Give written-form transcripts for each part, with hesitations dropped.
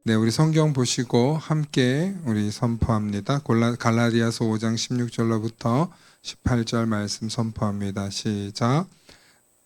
네, 우리 성경 보시고 함께 우리 선포합니다. 갈라디아서 5장 16절로부터 18절 말씀 선포합니다. 시작.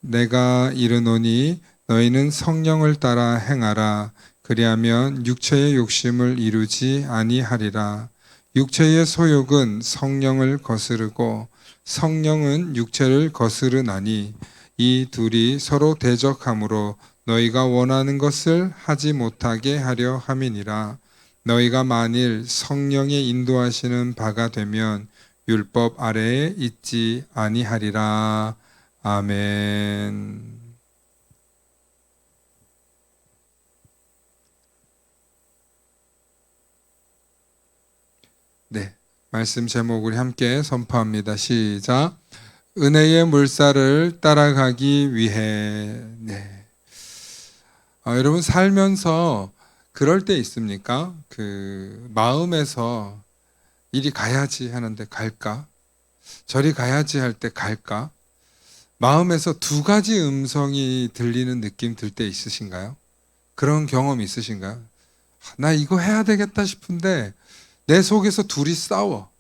내가 이르노니 너희는 성령을 따라 행하라. 그리하면 육체의 욕심을 이루지 아니하리라. 육체의 소욕은 성령을 거스르고 성령은 육체를 거스르나니 이 둘이 서로 대적하므로 너희가 원하는 것을 하지 못하게 하려 함이니라. 너희가 만일 성령의 인도하시는 바가 되면 율법 아래에 있지 아니하리라. 아멘. 네, 말씀 제목을 함께 선포합니다. 시작. 은혜의 물살을 따라가기 위해. 네. 여러분 살면서 그럴 때 있습니까? 마음에서 이리 가야지 하는데 갈까? 저리 가야지 할 때 갈까? 마음에서 두 가지 음성이 들리는 느낌 들 때 있으신가요? 그런 경험 있으신가요? 나 이거 해야 되겠다 싶은데 내 속에서 둘이 싸워.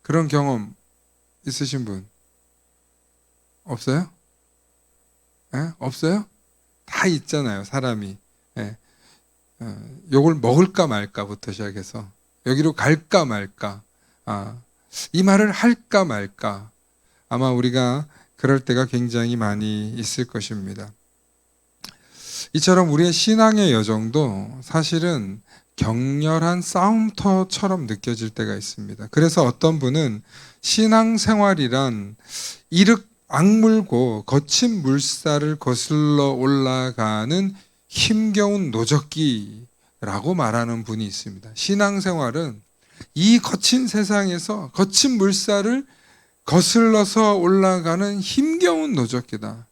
그런 경험 있으신 분 없어요? 없어요? 다 있잖아요, 사람이. 요걸 먹을까 말까부터 시작해서 여기로 갈까 말까, 이 말을 할까 말까. 아마 우리가 그럴 때가 굉장히 많이 있을 것입니다. 이처럼 우리의 신앙의 여정도 사실은 격렬한 싸움터처럼 느껴질 때가 있습니다. 그래서 어떤 분은 신앙생활이란 이륵 악물고 거친 물살을 거슬러 올라가는 힘겨운 노적기라고 말하는 분이 있습니다. 신앙생활은 이 거친 세상에서 거친 물살을 거슬러서 올라가는 힘겨운 노적기다.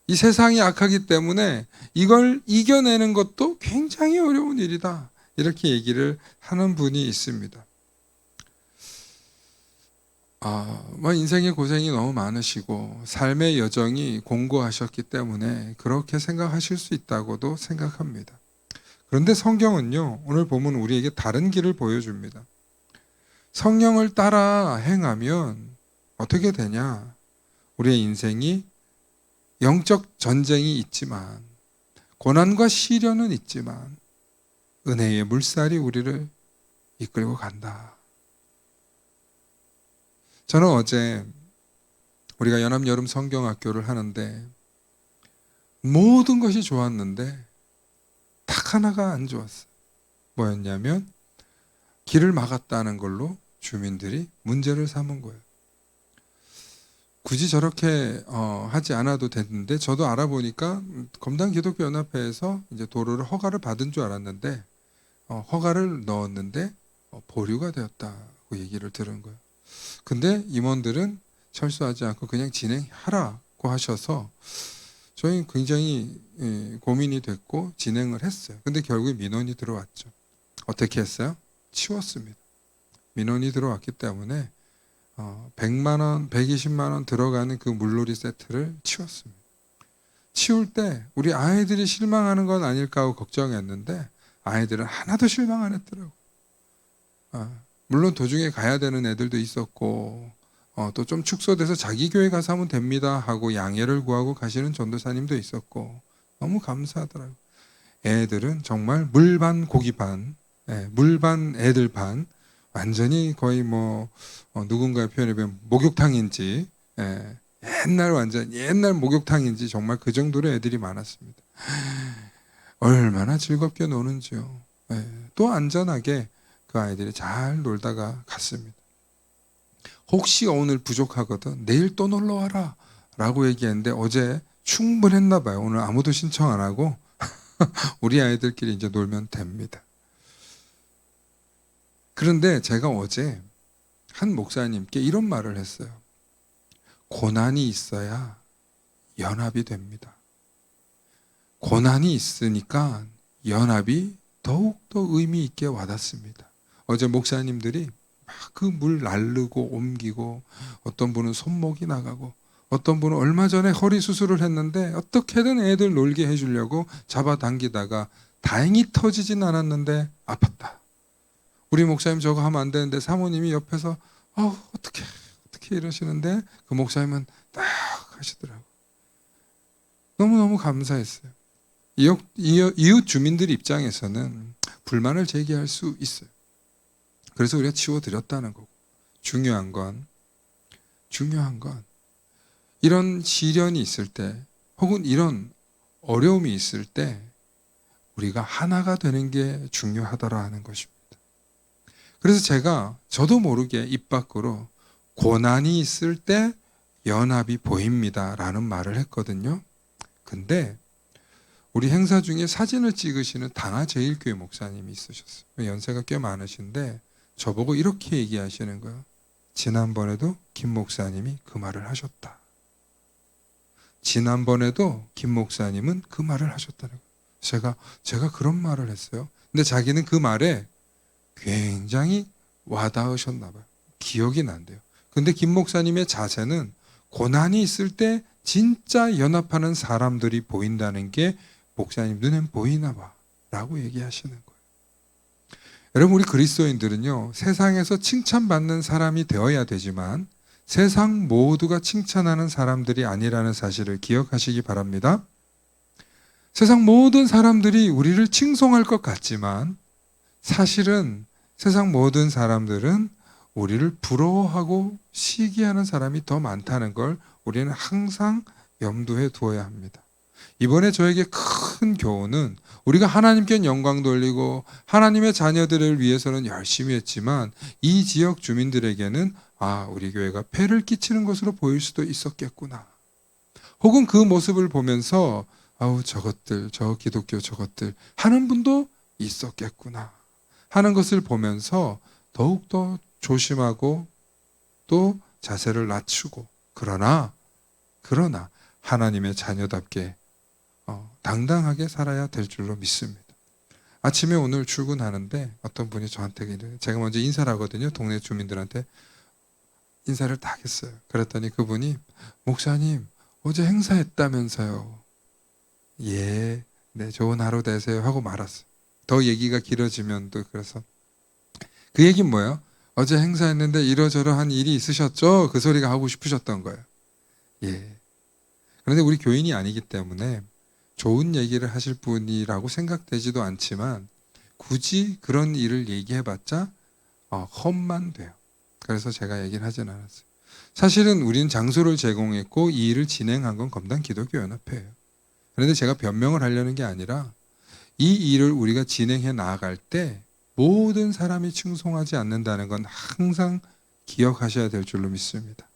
이 세상이 악하기 때문에 이걸 이겨내는 것도 굉장히 어려운 일이다. 이렇게 얘기를 하는 분이 있습니다. 인생의 고생이 너무 많으시고 삶의 여정이 공고하셨기 때문에 그렇게 생각하실 수 있다고도 생각합니다. 그런데 성경은요, 오늘 보면 우리에게 다른 길을 보여줍니다. 성령을 따라 행하면 어떻게 되냐? 우리의 인생이 영적 전쟁이 있지만, 고난과 시련은 있지만 은혜의 물살이 우리를 이끌고 간다. 저는 어제 우리가 연합여름 성경학교를 하는데 모든 것이 좋았는데 딱 하나가 안 좋았어요. 뭐였냐면 길을 막았다는 걸로 주민들이 문제를 삼은 거예요. 굳이 저렇게 하지 않아도 됐는데 저도 알아보니까 검단 기독교 연합회에서 이제 도로를 허가를 받은 줄 알았는데 허가를 넣었는데 보류가 되었다고 얘기를 들은 거예요. 근데 임원들은 철수하지 않고 그냥 진행하라고 하셔서 저희 굉장히 고민이 됐고 진행을 했어요. 근데 결국에 민원이 들어왔죠. 어떻게 했어요? 치웠습니다. 민원이 들어왔기 때문에 100만 원, 120만 원 들어가는 그 물놀이 세트를 치웠습니다. 치울 때 우리 아이들이 실망하는 건 아닐까 하고 걱정했는데 아이들은 하나도 실망 안 했더라고요. 물론 도중에 가야 되는 애들도 있었고 또 좀 축소돼서 자기 교회 가서 하면 됩니다 하고 양해를 구하고 가시는 전도사님도 있었고 너무 감사하더라고요. 애들은 정말 물 반 고기 반, 물 반 애들 반, 완전히 거의 누군가의 표현에 보면 목욕탕인지 옛날 목욕탕인지 정말 그 정도로 애들이 많았습니다. 얼마나 즐겁게 노는지요. 또 안전하게 그 아이들이 잘 놀다가 갔습니다. 혹시 오늘 부족하거든 내일 또 놀러 와라 라고 얘기했는데 어제 충분했나 봐요. 오늘 아무도 신청 안 하고 우리 아이들끼리 이제 놀면 됩니다. 그런데 제가 어제 한 목사님께 이런 말을 했어요. 고난이 있어야 연합이 됩니다. 고난이 있으니까 연합이 더욱더 의미 있게 와닿습니다. 어제 목사님들이 막 그 물 날르고 옮기고 어떤 분은 손목이 나가고 어떤 분은 얼마 전에 허리 수술을 했는데 어떻게든 애들 놀게 해주려고 잡아당기다가 다행히 터지진 않았는데 아팠다. 우리 목사님 저거 하면 안 되는데 사모님이 옆에서 어떻게 이러시는데 그 목사님은 딱 하시더라고. 너무너무 감사했어요. 이웃 주민들 입장에서는 불만을 제기할 수 있어요. 그래서 우리가 치워드렸다는 거고. 중요한 건 이런 시련이 있을 때 혹은 이런 어려움이 있을 때 우리가 하나가 되는 게 중요하더라 하는 것입니다. 그래서 저도 모르게 입 밖으로 고난이 있을 때 연합이 보입니다 라는 말을 했거든요. 근데 우리 행사 중에 사진을 찍으시는 당하제일교회 목사님이 있으셨어요. 연세가 꽤 많으신데 저보고 이렇게 얘기하시는 거예요. 지난번에도 김 목사님이 그 말을 하셨다. 지난번에도 김 목사님은 그 말을 하셨다는 거예요. 제가 그런 말을 했어요. 근데 자기는 그 말에 굉장히 와닿으셨나 봐요. 기억이 난대요. 근데 김 목사님의 자세는 고난이 있을 때 진짜 연합하는 사람들이 보인다는 게 목사님 눈엔 보이나 봐 라고 얘기하시는 거예요. 여러분, 우리 그리스도인들은요, 세상에서 칭찬받는 사람이 되어야 되지만 세상 모두가 칭찬하는 사람들이 아니라는 사실을 기억하시기 바랍니다. 세상 모든 사람들이 우리를 칭송할 것 같지만 사실은 세상 모든 사람들은 우리를 부러워하고 시기하는 사람이 더 많다는 걸 우리는 항상 염두에 두어야 합니다. 이번에 저에게 큰 교훈은 우리가 하나님께 영광 돌리고 하나님의 자녀들을 위해서는 열심히 했지만 이 지역 주민들에게는 우리 교회가 폐를 끼치는 것으로 보일 수도 있었겠구나. 혹은 그 모습을 보면서 저것들, 저 기독교 저것들 하는 분도 있었겠구나 하는 것을 보면서 더욱더 조심하고 또 자세를 낮추고 그러나 하나님의 자녀답게 당당하게 살아야 될 줄로 믿습니다. 아침에 오늘 출근하는데 어떤 분이 저한테 제가 먼저 인사를 하거든요. 동네 주민들한테 인사를 딱 했어요. 그랬더니 그분이 목사님 어제 행사했다면서요. 예, 네, 좋은 하루 되세요 하고 말았어요. 더 얘기가 길어지면 또 그래서 그 얘기는 뭐예요? 어제 행사했는데 이러저러한 일이 있으셨죠? 그 소리가 하고 싶으셨던 거예요. 예. 그런데 우리 교인이 아니기 때문에 좋은 얘기를 하실 분이라고 생각되지도 않지만 굳이 그런 일을 얘기해봤자 험만 돼요. 그래서 제가 얘기를 하진 않았어요. 사실은 우리는 장소를 제공했고 이 일을 진행한 건 검단 기독교 연합회예요. 그런데 제가 변명을 하려는 게 아니라 이 일을 우리가 진행해 나아갈 때 모든 사람이 칭송하지 않는다는 건 항상 기억하셔야 될 줄로 믿습니다.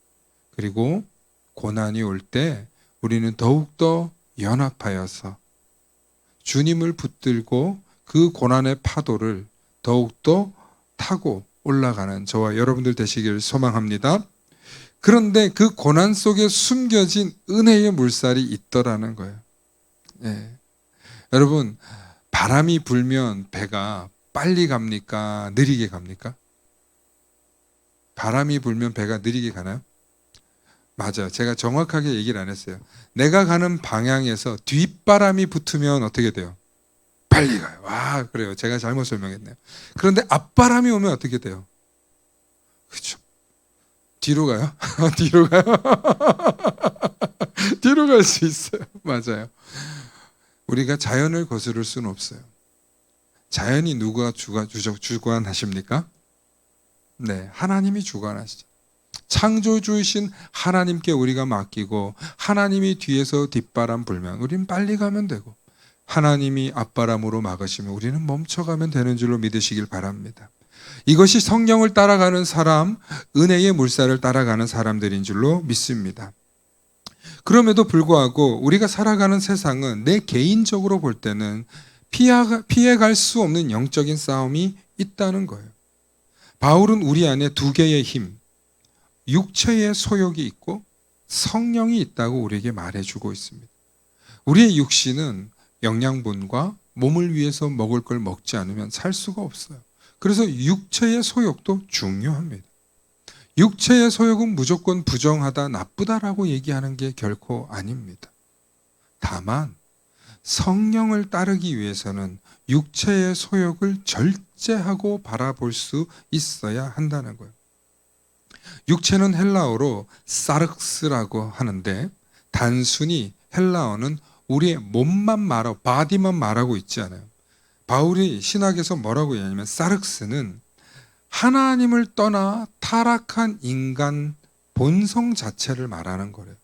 그리고 고난이 올 때 우리는 더욱더 연합하여서 주님을 붙들고 그 고난의 파도를 더욱더 타고 올라가는 저와 여러분들 되시길 소망합니다. 그런데 그 고난 속에 숨겨진 은혜의 물살이 있더라는 거예요. 예. 여러분, 바람이 불면 배가 빨리 갑니까? 느리게 갑니까? 바람이 불면 배가 느리게 가나요? 맞아요. 제가 정확하게 얘기를 안 했어요. 내가 가는 방향에서 뒷바람이 붙으면 어떻게 돼요? 빨리 가요. 그래요. 제가 잘못 설명했네요. 그런데 앞바람이 오면 어떻게 돼요? 그렇죠. 뒤로 가요? 뒤로 가요? 뒤로 갈 수 있어요. 맞아요. 우리가 자연을 거스를 수는 없어요. 자연이 누가 주관하십니까? 네, 하나님이 주관하시죠. 창조주이신 하나님께 우리가 맡기고 하나님이 뒤에서 뒷바람 불면 우리는 빨리 가면 되고 하나님이 앞바람으로 막으시면 우리는 멈춰가면 되는 줄로 믿으시길 바랍니다. 이것이 성령을 따라가는 사람, 은혜의 물살을 따라가는 사람들인 줄로 믿습니다. 그럼에도 불구하고 우리가 살아가는 세상은 내 개인적으로 볼 때는 피해갈 수 없는 영적인 싸움이 있다는 거예요. 바울은 우리 안에 두 개의 힘, 육체의 소욕이 있고 성령이 있다고 우리에게 말해주고 있습니다. 우리의 육신은 영양분과 몸을 위해서 먹을 걸 먹지 않으면 살 수가 없어요. 그래서 육체의 소욕도 중요합니다. 육체의 소욕은 무조건 부정하다, 나쁘다라고 얘기하는 게 결코 아닙니다. 다만 성령을 따르기 위해서는 육체의 소욕을 절제하고 바라볼 수 있어야 한다는 거예요. 육체는 헬라어로 사르크스라고 하는데 단순히 헬라어는 우리의 몸만 바디만 말하고 있지 않아요. 바울이 신학에서 뭐라고 얘기하냐면 사르크스는 하나님을 떠나 타락한 인간 본성 자체를 말하는 거래요.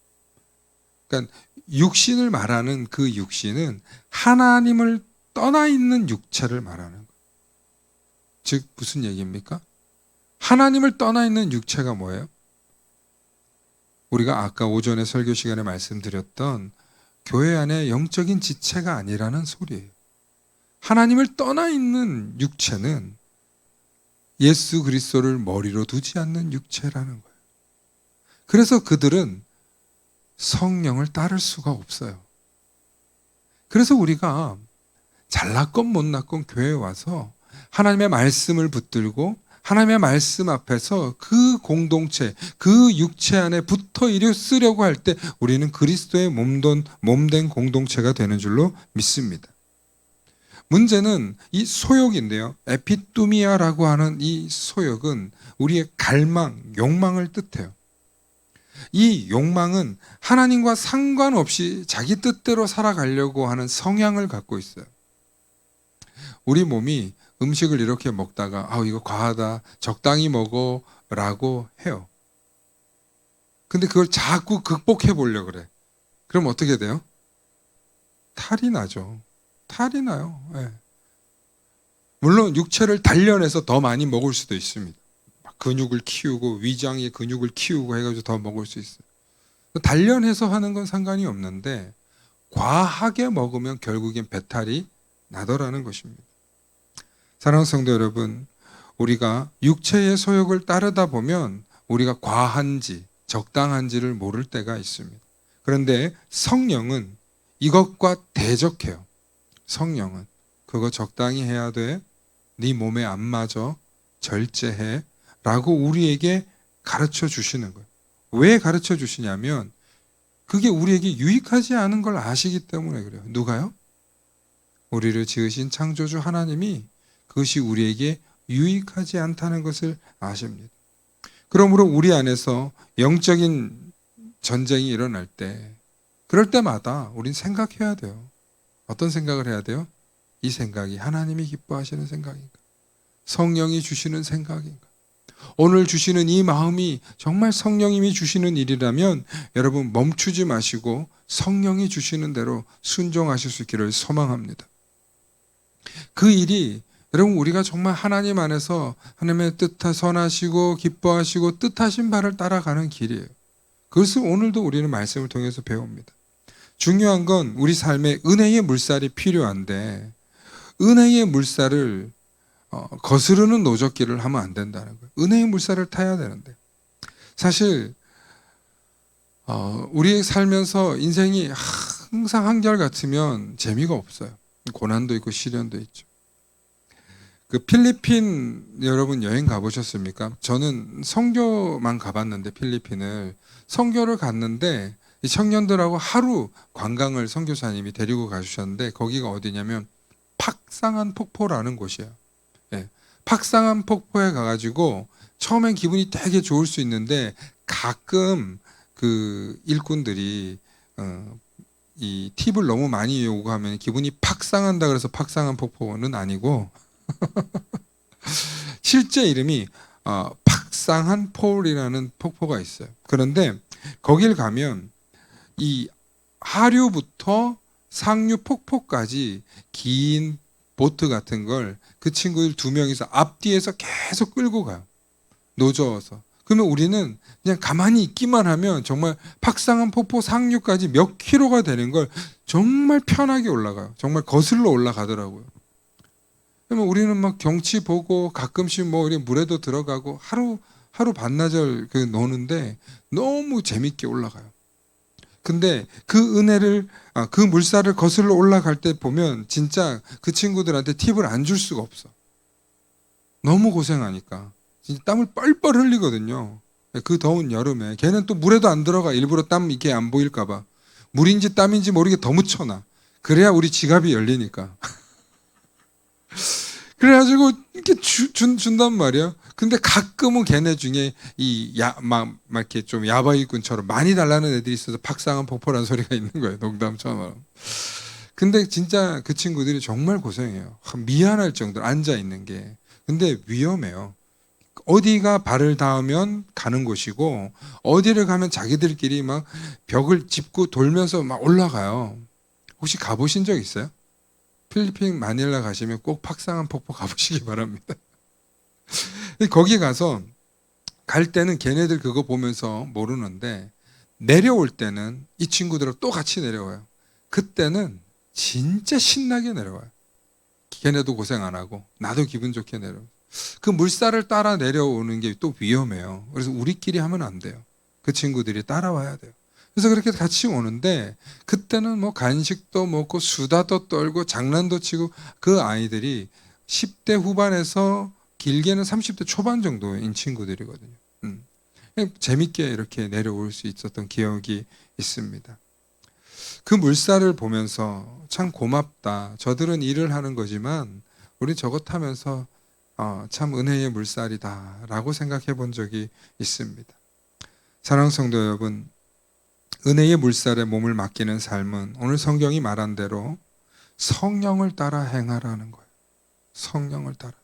그러니까 육신을 말하는 그 육신은 하나님을 떠나 있는 육체를 말하는 거예요. 즉 무슨 얘기입니까? 하나님을 떠나 있는 육체가 뭐예요? 우리가 아까 오전에 설교 시간에 말씀드렸던 교회 안에 영적인 지체가 아니라는 소리예요. 하나님을 떠나 있는 육체는 예수 그리스도를 머리로 두지 않는 육체라는 거예요. 그래서 그들은 성령을 따를 수가 없어요. 그래서 우리가 잘났건 못났건 교회에 와서 하나님의 말씀을 붙들고 하나님의 말씀 앞에서 그 공동체, 그 육체 안에 붙어 있으려고 할 때 우리는 그리스도의 몸된 공동체가 되는 줄로 믿습니다. 문제는 이 소욕인데요. 에피뚜미아라고 하는 이 소욕은 우리의 갈망, 욕망을 뜻해요. 이 욕망은 하나님과 상관없이 자기 뜻대로 살아가려고 하는 성향을 갖고 있어요. 우리 몸이 음식을 이렇게 먹다가 이거 과하다, 적당히 먹어 라고 해요. 근데 그걸 자꾸 극복해 보려고 그래. 그럼 어떻게 돼요? 탈이 나죠. 탈이 나요. 네. 물론 육체를 단련해서 더 많이 먹을 수도 있습니다. 근육을 키우고 위장의 근육을 키우고 해가지고 더 먹을 수 있어요. 단련해서 하는 건 상관이 없는데 과하게 먹으면 결국엔 배탈이 나더라는 것입니다. 사랑하는 성도 여러분, 우리가 육체의 소욕을 따르다 보면 우리가 과한지 적당한지를 모를 때가 있습니다. 그런데 성령은 이것과 대적해요. 성령은 그거 적당히 해야 돼. 네 몸에 안 맞아. 절제해. 라고 우리에게 가르쳐 주시는 거예요. 왜 가르쳐 주시냐면 그게 우리에게 유익하지 않은 걸 아시기 때문에 그래요. 누가요? 우리를 지으신 창조주 하나님이 그것이 우리에게 유익하지 않다는 것을 아십니다. 그러므로 우리 안에서 영적인 전쟁이 일어날 때 그럴 때마다 우린 생각해야 돼요. 어떤 생각을 해야 돼요? 이 생각이 하나님이 기뻐하시는 생각인가? 성령이 주시는 생각인가? 오늘 주시는 이 마음이 정말 성령님이 주시는 일이라면 여러분 멈추지 마시고 성령이 주시는 대로 순종하실 수 있기를 소망합니다. 그 일이 여러분 우리가 정말 하나님 안에서 하나님의 선하시고 기뻐하시고 뜻하신 바를 따라가는 길이에요. 그것을 오늘도 우리는 말씀을 통해서 배웁니다. 중요한 건 우리 삶에 은혜의 물살이 필요한데 은혜의 물살을 거스르는 노젓기를 하면 안 된다는 거예요. 은혜의 물살을 타야 되는데 사실 우리 살면서 인생이 항상 한결같으면 재미가 없어요. 고난도 있고 시련도 있죠. 그 필리핀 여러분 여행 가보셨습니까? 저는 선교만 가봤는데 필리핀을 선교를 갔는데 이 청년들하고 하루 관광을 선교사님이 데리고 가주셨는데 거기가 어디냐면 팍상한 폭포라는 곳이에요. 네. 팍상한 폭포에 가가지고 처음엔 기분이 되게 좋을 수 있는데 가끔 그 일꾼들이 이 팁을 너무 많이 요구하면 기분이 팍 상한다 그래서 팍상한 폭포는 아니고 실제 이름이 팍상한 폴이라는 폭포가 있어요. 그런데 거길 가면 이 하류부터 상류 폭포까지 긴 보트 같은 걸 그 친구들 2명이서 앞뒤에서 계속 끌고 가요. 노저어서. 그러면 우리는 그냥 가만히 있기만 하면 정말 팍상한 폭포 상류까지 몇 킬로가 되는 걸 정말 편하게 올라가요. 정말 거슬러 올라가더라고요. 그러면 우리는 막 경치 보고 가끔씩 뭐 우리 물에도 들어가고 하루 반나절 노는데 너무 재밌게 올라가요. 근데 그 은혜를 그 물살을 거슬러 올라갈 때 보면 진짜 그 친구들한테 팁을 안 줄 수가 없어. 너무 고생하니까 진짜 땀을 뻘뻘 흘리거든요. 그 더운 여름에 걔는 또 물에도 안 들어가. 일부러 땀 이렇게 안 보일까 봐. 물인지 땀인지 모르게 더 묻혀놔. 그래야 우리 지갑이 열리니까. 그래가지고 이렇게 준단 말이야. 근데 가끔은 걔네 중에 막 이렇게 좀 야바이꾼처럼 많이 달라는 애들이 있어서 박상한 폭포란 소리가 있는 거예요. 농담처럼. 근데 진짜 그 친구들이 정말 고생해요. 미안할 정도로 앉아 있는 게. 근데 위험해요. 어디가 발을 닿으면 가는 곳이고, 어디를 가면 자기들끼리 막 벽을 짚고 돌면서 막 올라가요. 혹시 가보신 적 있어요? 필리핀 마닐라 가시면 꼭 팍상한 폭포 가보시기 바랍니다. 거기 가서 갈 때는 걔네들 그거 보면서 모르는데, 내려올 때는 이 친구들하고 또 같이 내려와요. 그때는 진짜 신나게 내려와요. 걔네도 고생 안 하고 나도 기분 좋게 내려와요. 그 물살을 따라 내려오는 게 또 위험해요. 그래서 우리끼리 하면 안 돼요. 그 친구들이 따라와야 돼요. 그래서 그렇게 같이 오는데, 그때는 뭐 간식도 먹고 수다도 떨고 장난도 치고, 그 아이들이 10대 후반에서 길게는 30대 초반 정도인 친구들이거든요. 재밌게 이렇게 내려올 수 있었던 기억이 있습니다. 그 물살을 보면서 참 고맙다. 저들은 일을 하는 거지만 우리 저것 하면서 참 은혜의 물살이다라고 생각해 본 적이 있습니다. 사랑하는 성도 여러분, 은혜의 물살에 몸을 맡기는 삶은 오늘 성경이 말한 대로 성령을 따라 행하라는 거예요. 성령을 따라서.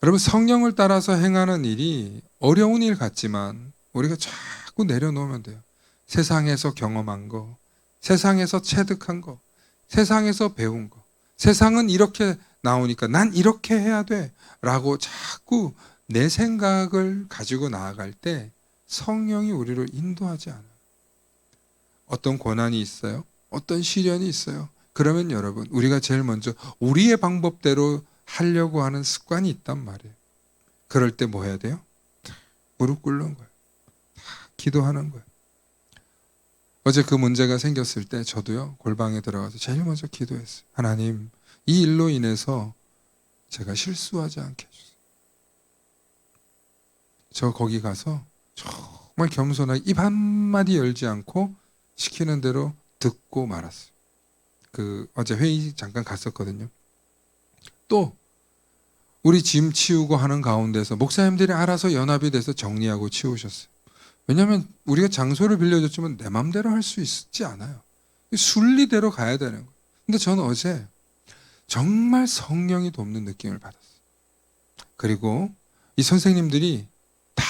여러분, 성령을 따라서 행하는 일이 어려운 일 같지만 우리가 자꾸 내려놓으면 돼요. 세상에서 경험한 거, 세상에서 체득한 거, 세상에서 배운 거, 세상은 이렇게 나오니까 난 이렇게 해야 돼 라고 자꾸 내 생각을 가지고 나아갈 때 성령이 우리를 인도하지 않아요. 어떤 고난이 있어요? 어떤 시련이 있어요? 그러면 여러분, 우리가 제일 먼저 우리의 방법대로 하려고 하는 습관이 있단 말이에요. 그럴 때 뭐 해야 돼요? 무릎 꿇는 거예요. 기도하는 거예요. 어제 그 문제가 생겼을 때 저도요, 골방에 들어가서 제일 먼저 기도했어요. 하나님, 이 일로 인해서 제가 실수하지 않게 해주세요. 저 거기 가서 정말 겸손하게 입 한마디 열지 않고 시키는 대로 듣고 말았어요. 어제 회의 잠깐 갔었거든요. 또 우리 짐 치우고 하는 가운데서 목사님들이 알아서 연합이 돼서 정리하고 치우셨어요. 왜냐하면 우리가 장소를 빌려줬지만 내 마음대로 할 수 있지 않아요. 순리대로 가야 되는 거예요. 근데 저는 어제 정말 성령이 돕는 느낌을 받았어요. 그리고 이 선생님들이 다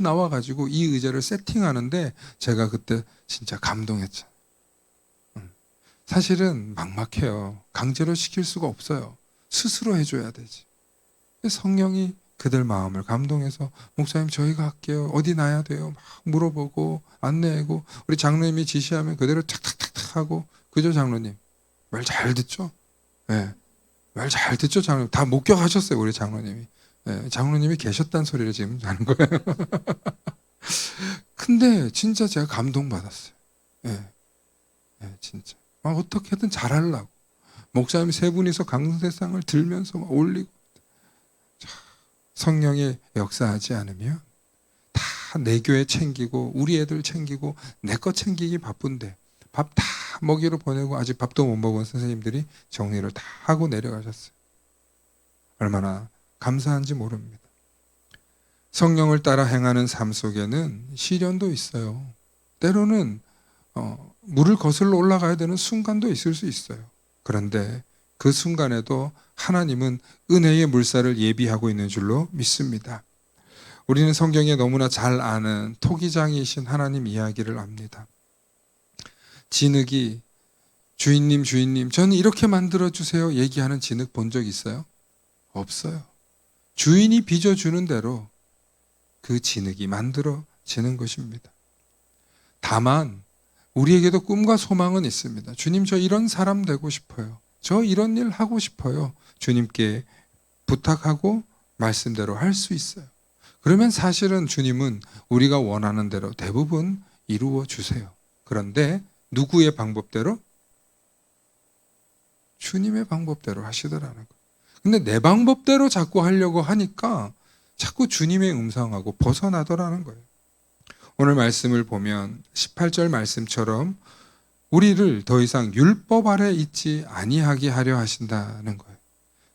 나와가지고 이 의자를 세팅하는데 제가 그때 진짜 감동했죠. 사실은 막막해요. 강제로 시킬 수가 없어요. 스스로 해줘야 되지. 성령이 그들 마음을 감동해서 목사님 저희가 할게요. 어디 놔야 돼요? 막 물어보고 안내하고, 우리 장로님이 지시하면 그대로 탁탁탁탁 하고. 그죠, 장로님? 말 잘 듣죠? 네. 말 잘 듣죠, 장로님? 다 목격하셨어요, 우리 장로님이. 네. 장로님이 계셨다는 소리를 지금 하는 거예요. 근데 진짜 제가 감동받았어요. 네. 네, 진짜. 막 어떻게든 잘하려고. 목사님 세 분이서 강세상을 들면서 막 올리고. 성령이 역사하지 않으면 다 내 교회 챙기고 우리 애들 챙기고 내 거 챙기기 바쁜데, 밥 다 먹이러 보내고 아직 밥도 못 먹은 선생님들이 정리를 다 하고 내려가셨어요. 얼마나 감사한지 모릅니다. 성령을 따라 행하는 삶 속에는 시련도 있어요. 때로는 물을 거슬러 올라가야 되는 순간도 있을 수 있어요. 그런데 그 순간에도 하나님은 은혜의 물살을 예비하고 있는 줄로 믿습니다. 우리는 성경에 너무나 잘 아는 토기장이신 하나님 이야기를 압니다. 진흙이 주인님 저는 이렇게 만들어주세요 얘기하는 진흙 본 적 있어요? 없어요. 주인이 빚어주는 대로 그 진흙이 만들어지는 것입니다. 다만 우리에게도 꿈과 소망은 있습니다. 주님, 저 이런 사람 되고 싶어요. 저 이런 일 하고 싶어요. 주님께 부탁하고 말씀대로 할 수 있어요. 그러면 사실은 주님은 우리가 원하는 대로 대부분 이루어 주세요. 그런데 누구의 방법대로? 주님의 방법대로 하시더라는 거예요. 근데 내 방법대로 자꾸 하려고 하니까 자꾸 주님의 음성하고 벗어나더라는 거예요. 오늘 말씀을 보면 18절 말씀처럼 우리를 더 이상 율법 아래 있지 아니하게 하려 하신다는 거예요.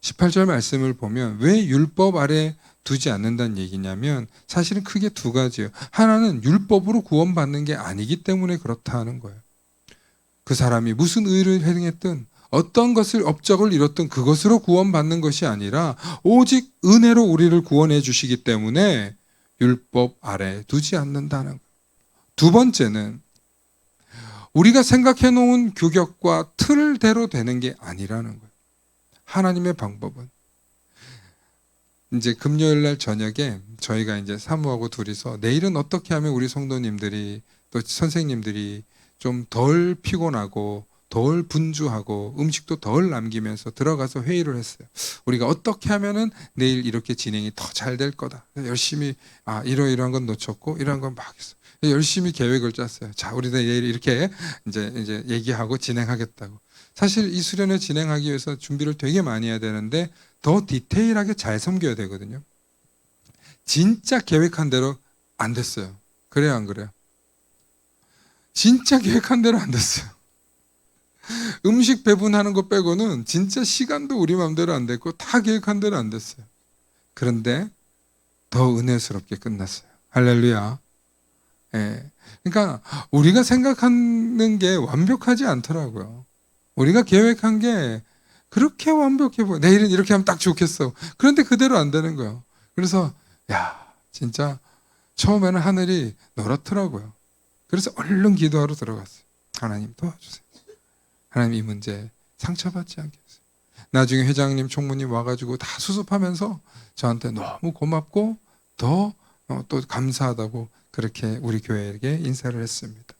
18절 말씀을 보면 왜 율법 아래 두지 않는다는 얘기냐면 사실은 크게 두 가지예요. 하나는 율법으로 구원받는 게 아니기 때문에 그렇다는 거예요. 그 사람이 무슨 의를 행했든 어떤 것을 업적을 이뤘든 그것으로 구원받는 것이 아니라 오직 은혜로 우리를 구원해 주시기 때문에 율법 아래 두지 않는다는 거예요. 두 번째는 우리가 생각해 놓은 규격과 틀대로 되는 게 아니라는 거예요. 하나님의 방법은 이제 금요일 날 저녁에 저희가 이제 사모하고 둘이서 내일은 어떻게 하면 우리 성도님들이 또 선생님들이 좀 덜 피곤하고 덜 분주하고 음식도 덜 남기면서 들어가서 회의를 했어요. 우리가 어떻게 하면은 내일 이렇게 진행이 더 잘 될 거다. 열심히 이러이러한 건 놓쳤고 이러한 건 막 했어. 열심히 계획을 짰어요. 자, 우리 내일 이렇게 이제 얘기하고 진행하겠다고. 사실 이 수련회 진행하기 위해서 준비를 되게 많이 해야 되는데 더 디테일하게 잘 섬겨야 되거든요. 진짜 계획한 대로 안 됐어요. 그래요, 안 그래요? 진짜 계획한 대로 안 됐어요. 음식 배분하는 거 빼고는 진짜 시간도 우리 마음대로 안 됐고 다 계획한 대로 안 됐어요. 그런데 더 은혜스럽게 끝났어요. 할렐루야. 예. 그러니까 우리가 생각하는 게 완벽하지 않더라고요. 우리가 계획한 게 그렇게 완벽해 보여. 내일은 이렇게 하면 딱 좋겠어. 그런데 그대로 안 되는 거예요. 그래서 진짜 처음에는 하늘이 노랗더라고요. 그래서 얼른 기도하러 들어갔어요. 하나님 도와주세요. 하나님 이 문제 상처받지 않게 해주세요. 나중에 회장님, 총무님 와가지고 다 수습하면서 저한테 너무 고맙고 더 또 감사하다고 그렇게 우리 교회에게 인사를 했습니다.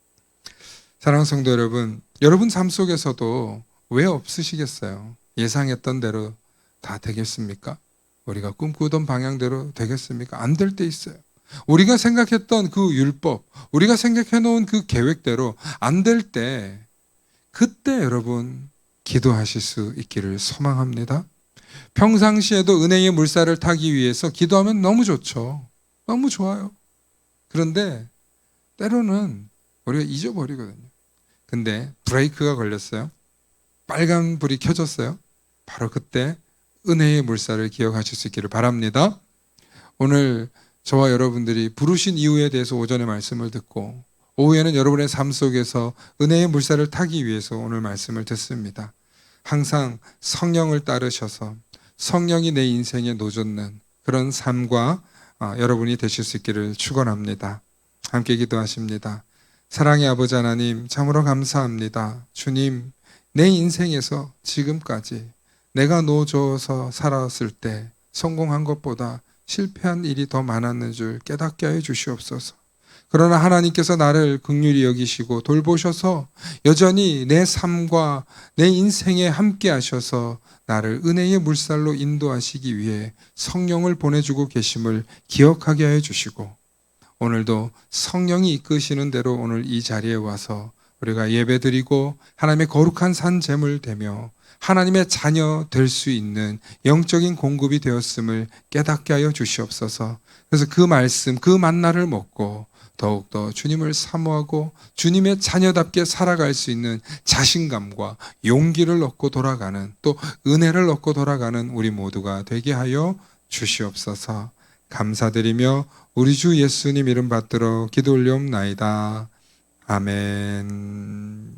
사랑하는 성도 여러분, 여러분 삶 속에서도 왜 없으시겠어요? 예상했던 대로 다 되겠습니까? 우리가 꿈꾸던 방향대로 되겠습니까? 안 될 때 있어요. 우리가 생각했던 그 율법, 우리가 생각해 놓은 그 계획대로 안 될 때, 그때 여러분 기도하실 수 있기를 소망합니다. 평상시에도 은혜의 물살을 타기 위해서 기도하면 너무 좋죠. 너무 좋아요. 그런데 때로는 우리가 잊어버리거든요. 근데 브레이크가 걸렸어요. 빨간 불이 켜졌어요. 바로 그때 은혜의 물살을 기억하실 수 있기를 바랍니다. 오늘 저와 여러분들이 부르신 이유에 대해서 오전에 말씀을 듣고 오후에는 여러분의 삶 속에서 은혜의 물살을 타기 위해서 오늘 말씀을 듣습니다. 항상 성령을 따르셔서 성령이 내 인생에 노젓는 그런 삶과 여러분이 되실 수 있기를 축원합니다. 함께 기도하십니다. 사랑의 아버지 하나님, 참으로 감사합니다. 주님, 내 인생에서 지금까지 내가 노져서 살았을 때 성공한 것보다 실패한 일이 더 많았는 줄 깨닫게 하여 주시옵소서. 그러나 하나님께서 나를 긍휼히 여기시고 돌보셔서 여전히 내 삶과 내 인생에 함께 하셔서 나를 은혜의 물살로 인도하시기 위해 성령을 보내주고 계심을 기억하게 하여 주시고 오늘도 성령이 이끄시는 대로 오늘 이 자리에 와서 우리가 예배드리고 하나님의 거룩한 산 제물 되며 하나님의 자녀 될 수 있는 영적인 공급이 되었음을 깨닫게 하여 주시옵소서. 그래서 그 말씀, 그 만나를 먹고 더욱더 주님을 사모하고 주님의 자녀답게 살아갈 수 있는 자신감과 용기를 얻고 돌아가는 또 은혜를 얻고 돌아가는 우리 모두가 되게 하여 주시옵소서. 감사드리며 우리 주 예수님 이름 받들어 기도 올리옵나이다. 아멘.